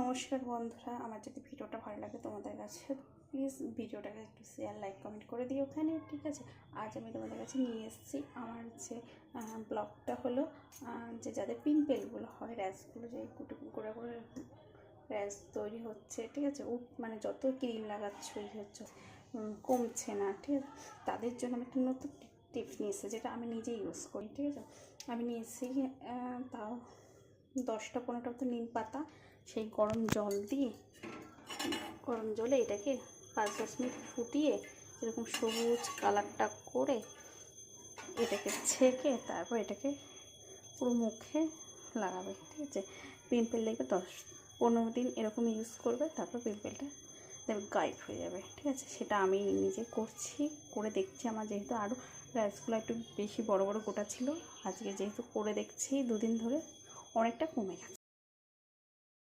নমস্কার বন্ধুরা, আমার যদি ভিডিওটা ভালো লাগে তোমাদের কাছে প্লিজ ভিডিওটাকে একটু শেয়ার লাইক কমেন্ট করে দিও ওখানে, ঠিক আছে। আজ আমি তোমাদের কাছে নিয়ে এসেছি আমার যে ব্লগটা হলো যে যাদের পিম্পলগুলো হয়, র্যাশগুলো যে কুটু করে করে র্যাশ তৈরি হচ্ছে, ঠিক আছে। মানে যত ক্রিম লাগাচ্ছ হচ্ছে কমছে না, ঠিক আছে। তাদের জন্য আমি একটা নতুন টিপস নিয়ে এসেছি, যেটা আমি নিজেই ইউজ করি, ঠিক আছে। আমি নিয়ে এসেছি তাও 10-15টা তো নিম পাতা, সেই গরম জলে এটাকে 5-10 মিনিট ফুটিয়ে এরকম সবুজ কালারটা করে এটাকে ছেঁকে তারপর এটাকে পুরো মুখে লাগাবে, ঠিক আছে। পিম্পল দেখবে 10-15 দিন এরকম ইউজ করবে, তারপর পিম্পলটা দেখবে গায়েব হয়ে যাবে, ঠিক আছে। সেটা আমি নিজে করে দেখছি। আমার যেহেতু আরও র্যাশগুলো একটু বেশি বড় বড় গোটা ছিল, আজকে যেহেতু করে দেখছি 2 দিন ধরে অনেকটা কমে গেছে।